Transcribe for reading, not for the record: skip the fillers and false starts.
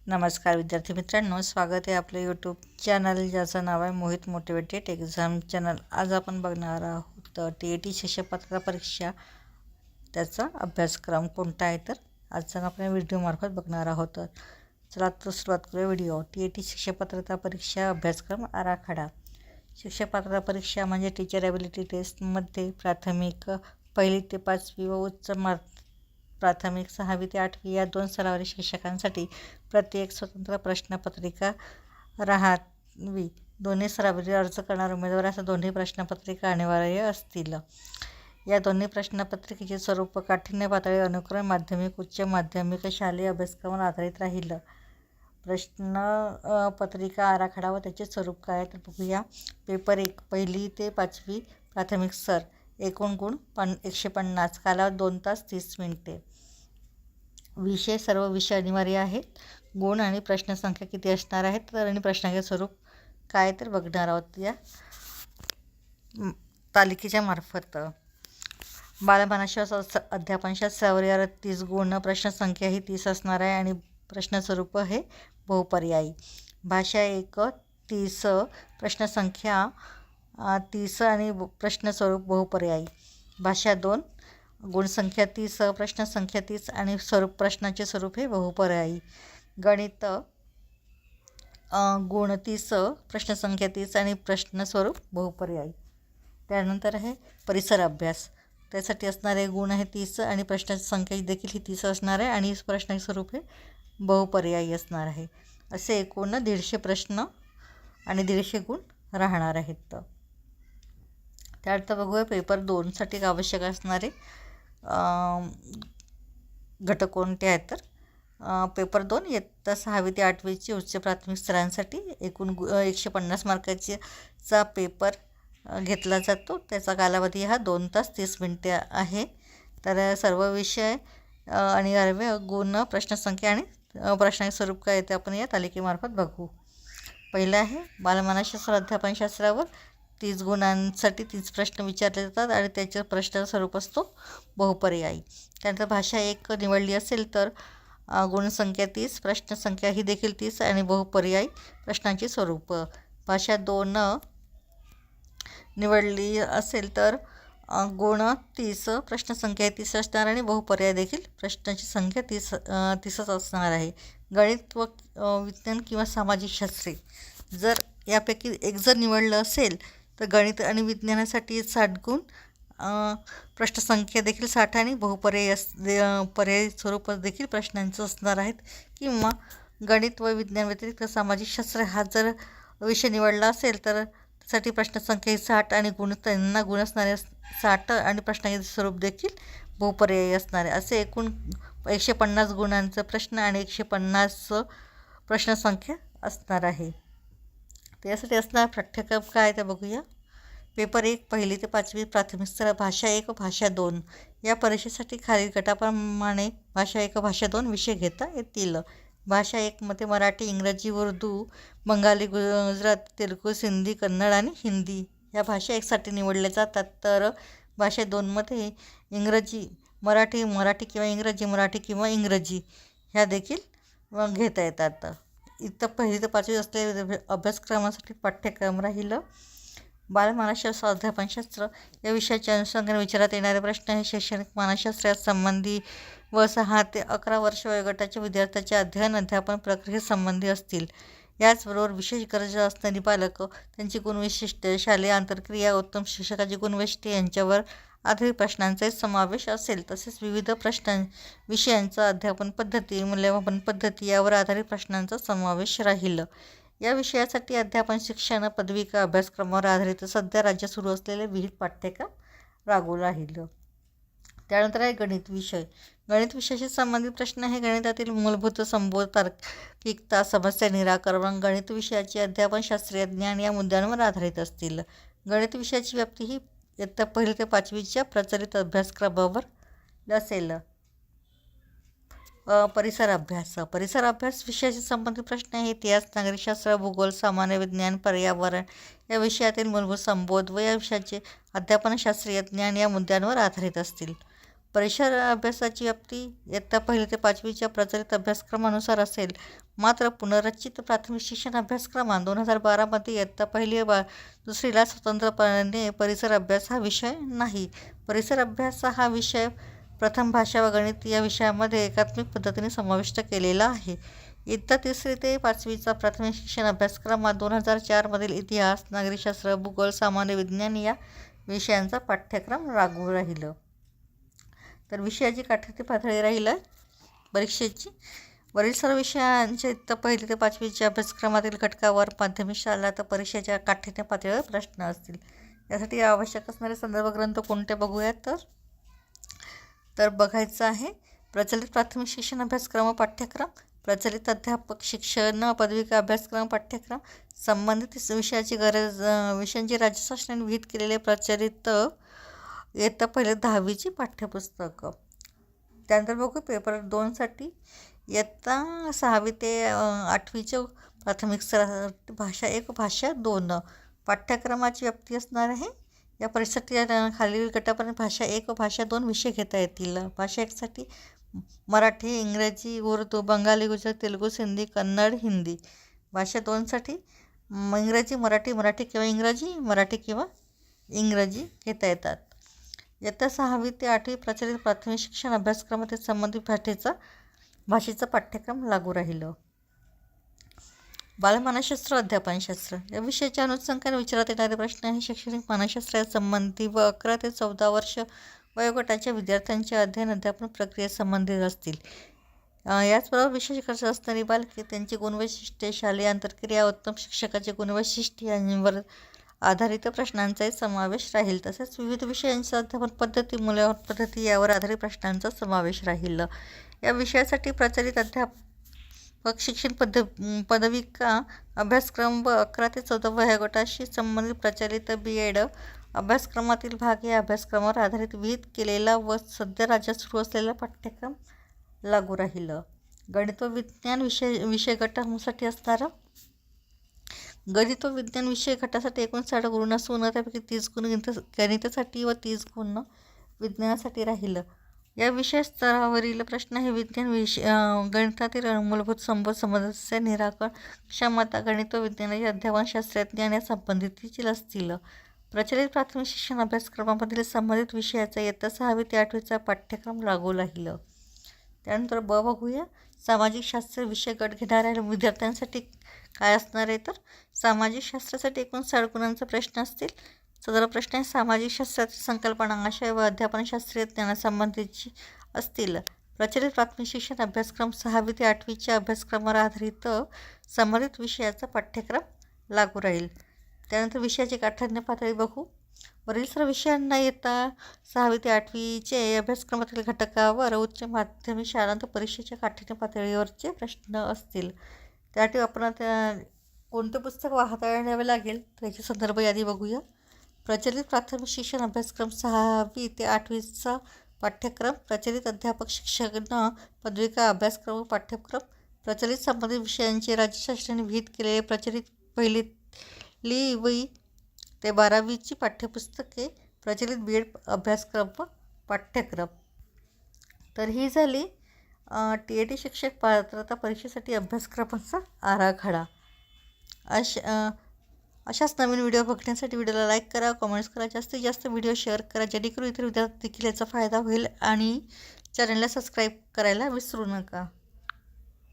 नमस्कार विद्यार्थी मित्रांनो, स्वागत आहे आपलं यूट्यूब चॅनल ज्याचं नाव आहे मोहित मोटिवेटेड एक्झाम चॅनल। आज आपण बघणार आहोत TET शिक्षक पात्रता परीक्षा त्याचा अभ्यासक्रम कोणता आहे, तर आजचा आपण व्हिडिओमार्फत बघणार आहोत। चला तर सुरुवात करूया व्हिडिओ। TET शिक्षक पात्रता परीक्षा अभ्यासक्रम आराखडा। शिक्षक पात्रता परीक्षा म्हणजे टीचर ॲबिलिटी टेस्टमध्ये प्राथमिक 1ली ते 5वी व उच्च प्राथमिक 6वी ते 8वी या 2 स्तरावरील शिक्षकांसाठी प्रत्येक स्वतंत्र प्रश्नपत्रिका राहावी। दोन्ही स्तरावरील अर्ज करणारे उमेदवारांना दोन्ही प्रश्नपत्रिका अनिवार्य असतील। या दोन्ही प्रश्नपत्रिकेचे स्वरूप काठिण्य पातळी अनुक्रमे माध्यमिक, उच्च माध्यमिक, शालेय अभ्यासक्रमावर आधारित राहील। प्रश्नपत्रिका आराखडा व त्याचे स्वरूप काय तर बघूया। पेपर 1 1ली ते 5वी प्राथमिक स्तर, एकूण गुण 150, कालावधी 2 तास 30 मिनिटे। विषय सर्व विषय अनिवार्य आहेत। गुण आणि प्रश्नसंख्या किती असणार आहेत तर आणि प्रश्नाचे स्वरूप काय तर बघणार आहोत या तालिकेच्या मार्फत। बालमानसशास्त्र अध्यापनशास्त्रावर 30 गुण, प्रश्नसंख्या ही 30 असणार आहे आणि प्रश्नस्वरूप हे बहुपर्यायी। भाषा 1 30, प्रश्नसंख्या 30 आणि प्रश्नस्वरूप बहुपर्यायी। भाषा 2 गुणसंख्या 30, प्रश्नसंख्या 30 आणि प्रश्नाचे स्वरूप हे बहुपर्यायी। गणित गुण 30, प्रश्नसंख्या 30 आणि प्रश्नस्वरूप बहुपर्यायी। त्यानंतर आहे परिसर अभ्यास, त्यासाठी असणारे गुण आहे 30 आणि प्रश्नसंख्या देखील ही 30 असणार आहे आणि प्रश्नाचे स्वरूप हे बहुपर्यायी असणार आहे। असे एकूण 150 प्रश्न आणि 150 गुण राहणार आहेत। त्यानंतर बघूया पेपर 2 साठी आवश्यक असणारे घटक कोणते आहेत तर पेपर 2 इयत्ता 6वी ते 8वीची उच्च प्राथमिक स्तरांसाठी एकूण 150 मार्काचा पेपर घेतला जातो। त्याचा कालावधी हा 2 तास 30 मिनिटे आहे। तर सर्व विषय अनिवार्य गुण, प्रश्नसंख्या आणि प्रश्नाचे स्वरूप काय ते आपण या तालिकेमार्फत बघू। पहिलं आहे बालमानसशास्त्र अध्यापनशास्त्रावर 30 गुणांसाठी 30 प्रश्न विचारले जातात आणि त्याचे प्रश्नाचं स्वरूप असतो बहुपर्यायी। त्यानंतर भाषा 1 निवडली असेल तर गुणसंख्या 30, प्रश्नसंख्या ही देखील 30 आणि बहुपर्यायी प्रश्नांचे स्वरूप। भाषा 2 निवडली असेल तर गुण 30, प्रश्नसंख्या 30 असणार आणि बहुपर्याय देखील प्रश्नांची संख्या 30च असणार आहे। गणित व विज्ञान किंवा सामाजिक शास्त्रे जर यापैकी एक जर निवडलं असेल तर गणित आणि विज्ञानासाठी 60 गुण, प्रश्नसंख्या देखील 60 आणि पर्यायी स्वरूप देखील प्रश्नांचं असणार आहेत। किंवा गणित व विज्ञान व्यतिरिक्त सामाजिक शास्त्र हा जर विषय निवडला असेल तर त्यासाठी प्रश्नसंख्या 60 आणि त्यांना गुण असणारे 60 आणि प्रश्नाचे स्वरूप देखील बहुपर्यायी असणार आहे। असे एकूण 150 गुणांचा प्रश्न आणि 150 प्रश्नसंख्या असणार आहे। त्यासाठी असणार पाठ्यक्रम काय ते बघूया। पेपर 1 1ली ते 5वी प्राथमिक स्तर, भाषा 1 भाषा 2 या परीक्षेसाठी खालील गटाप्रमाणे भाषा 1 भाषा 2 विषय घेता येतील। भाषा 1 मध्ये मराठी, इंग्रजी, उर्दू, बंगाली, गुजराती, तेलुगू, सिंधी, कन्नड आणि हिंदी या भाषा 1 साठी निवडल्या जातात। तर भाषा 2 मध्ये इंग्रजी, मराठी किंवा इंग्रजी, मराठी किंवा इंग्रजी ह्या देखील घेता येतात। इथं 1ली ते 5वी असलेल्या अभ्यासक्रमासाठी पाठ्यक्रम राहिलं। बालमानसशास्त्र अध्यापनशास्त्र या विषयाच्या अनुषंगाने विचारात येणारे प्रश्न हे शैक्षणिक मानसशास्त्रात संबंधी व 6 ते 11 वर्ष वयोगटाच्या विद्यार्थ्यांच्या अध्यापन प्रक्रियेत संबंधी असतील। याचबरोबर विशेष गरजा असणारी बालक, त्यांची गुणवैशिष्ट्ये, शालेय आंतरक्रिया, उत्तम शिक्षकाची गुणवैशिष्ट्ये यांच्यावर आधारित प्रश्नांचाही समावेश असेल। तसेच विविध विषयांचा अध्यापन पद्धती, मूल्यमापन पद्धती यावर आधारित प्रश्नांचा समावेश राहील। या विषयासाठी अध्यापन शिक्षण पदविका अभ्यासक्रमावर आधारित सध्या राज्यात सुरू असलेले विविध पाठ्यक्रम लागू राहील। त्यानंतर आहे गणित विषय। गणित विषयाशी संबंधित प्रश्न हे गणितातील मूलभूत, संबोध, तार्किकता, समस्या निराकरण, गणित विषयाचे अध्यापन, शास्त्रीय ज्ञान या मुद्द्यांवर आधारित असतील। गणित विषयाची व्याप्ती ही इयत्ता 1ली ते 5वीच्या प्रचलित अभ्यासक्रमावर असेल। परिसर अभ्यास विषयाशी संबंधित प्रश्न हे इतिहास, नागरिकशास्त्र, भूगोल, सामान्य विज्ञान, पर्यावरण या विषयातील मूलभूत, संबोध व या विषयाचे अध्यापन, शास्त्रीय ज्ञान या मुद्द्यांवर आधारित असतील। परिसर अभ्यासाची व्याप्ती इयत्ता 1ली ते 5वीच्या प्रचलित अभ्यासक्रमानुसार असेल. मात्र पुनर्रचित प्राथमिक शिक्षण अभ्यासक्रमात 2012मध्ये इयत्ता 1ली व 2रीला स्वतंत्रपणे परिसर अभ्यास हा विषय नाही. परिसर अभ्यास हा विषय प्रथम भाषा व गणित या विषयामध्ये एकात्मिक पद्धतीने समाविष्ट केलेला आहे. इयत्ता 3री ते 5वीचा प्राथमिक शिक्षण अभ्यासक्रमात 2004मधील इतिहास, नागरिकशास्त्र, भूगोल, सामान्य विज्ञान या विषयांचा पाठ्यक्रम लागू राहिलं. तर विषयाची काठाची पातळी राहिलं परीक्षेची. वरील सर्व विषयांच्या इयत्ता 1ली ते 5वीच्या अभ्यासक्रमातील घटकावर माध्यमिक शाळा तर परीक्षेच्या काठीण्य पातळीवर प्रश्न असतील. यासाठी आवश्यक असणारे संदर्भ ग्रंथ कोणते बघूयात तर बघायचं आहे प्रचलित प्राथमिक शिक्षण अभ्यासक्रम पाठ्यक्रम, प्रचलित अध्यापक शिक्षण पदविका अभ्यासक्रम पाठ्यक्रम, संबंधित विषयांची राज्य शासनाने विहित केलेले प्रचलित इयत्ता 1ली 10वीची पाठ्यपुस्तकं. त्यानंतर बघू पेपर 2साठी इयत्ता 6वी ते 8वीच्या प्राथमिक स्तरासाठी भाषा 1 भाषा 2 पाठ्यक्रमाची व्याप्ती असणार आहे. या परीक्षेसाठी खालील गटापर्यंत भाषा 1 व भाषा 2 विषय घेता येतील. भाषा 1साठी मराठी, इंग्रजी, उर्दू, बंगाली, गुजराती, तेलुगू, सिंधी, कन्नड, हिंदी. भाषा 2साठी इंग्रजी, मराठी किंवा इंग्रजी, मराठी किंवा इंग्रजी घेता येतात. इयत्ता 6वी ते 8वी प्रचलित प्राथमिक शिक्षण अभ्यासक्रमातील संबंधित भाषेचा पाठ्यक्रम लागू राहिलं. बालमानसशास्त्र, अध्यापनशास्त्र या विषयाच्या अनुषंगाने विचारण्यात येणारे प्रश्न हे शैक्षणिक मानसशास्त्रासंबंधी व 11 ते 14 वर्ष वयोगटाच्या विद्यार्थ्यांचे अध्ययन अध्यापन प्रक्रियेसंबंधित असतील. याचबरोबर विशेष गरज असणारी बालके, त्यांची गुणवैशिष्ट्ये, शालेय आंतरक्रिया, उत्तम शिक्षकाचे गुणवैशिष्ट्ये यांवर आधारित प्रश्नांचाही समावेश राहील. तसेच विविध विषयांची अध्यापन पद्धती, मूल्यमापन पद्धती यावर आधारित प्रश्नांचा समावेश राहील. या विषयासाठी प्रचलित अध्यापक शिक्षण पदविका अभ्यासक्रम व 11 ते 14 वयोगटाशी संबंधित प्रचलित BEd अभ्यासक्रमातील भाग या अभ्यासक्रमावर आधारित विहित केलेला व सध्या राज्यात सुरू असलेला पाठ्यक्रम लागू राहील. गणित व विज्ञान विषय गटासाठी असणारा गणित व विज्ञान विषय गटासाठी एकूण 60 गुण असून त्यापैकी 30 गुण गणितासाठी व 30 गुण विज्ञानासाठी राहिलं. या विषय स्तरावरील प्रश्न हे विज्ञान गणितातील मूलभूत समस्या निराकरण क्षमता, गणित व विज्ञानाचे अध्यापन, शास्त्रज्ञान या संबंधितील असतील. प्रचलित प्राथमिक शिक्षण अभ्यासक्रमामधील संबंधित विषयाचा इयत्ता 6वी ते 8वीचा पाठ्यक्रम लागू राहिलं. त्यानंतर बघूया सामाजिक शास्त्र विषय गट घेणाऱ्या विद्यार्थ्यांसाठी काय असणार आहे तर सामाजिक शास्त्रासाठी एकूण 60 गुणांचा प्रश्न असतील. सदर प्रश्न हे सामाजिक शास्त्रातील संकल्पना, आशय व अध्यापनशास्त्रीय ज्ञानासंबंधीची असतील. प्रचलित प्राथमिक शिक्षण अभ्यासक्रम 6वी ते 8वीच्या अभ्यासक्रमावर आधारित संबंधित विषयाचा पाठ्यक्रम लागू राहील. त्यानंतर विषयाची काठान्य पातळी बघू. वरील सर्व विषयांना इयत्ता 6वी ते 8वीचे अभ्यासक्रमातील घटकावर उच्च माध्यमिक शाळांत परीक्षेच्या काठान्य पातळीवरचे प्रश्न असतील. त्यासाठी आपण कोणते पुस्तक हाताळावे लागेल तर याची संदर्भ यादी बघूया. प्रचलित प्राथमिक शिक्षण अभ्यासक्रम 6वी ते 8वीचा पाठ्यक्रम, प्रचलित अध्यापक शिक्षण पदविका अभ्यासक्रम पाठ्यक्रम, प्रचलित संबंधित विषयांचे राज्य शासनाने विहित केलेले प्रचलित 1ली ते 12वीची पाठ्यपुस्तके, प्रचलित BEd अभ्यासक्रम पाठ्यक्रम. तर ही झाली TET शिक्षक पात्रता परीक्षेसाठी अभ्यासक्रमाचा आराखडा. अशाच नवीन व्हिडिओ बघण्यासाठी व्हिडिओला लाईक करा, कमेंट्स करा, जास्तीत जास्त व्हिडिओ शेअर करा जेणेकरून इतर विद्यार्थी देखील याचा फायदा होईल आणि चॅनलला सबस्क्राईब करायला विसरू नका.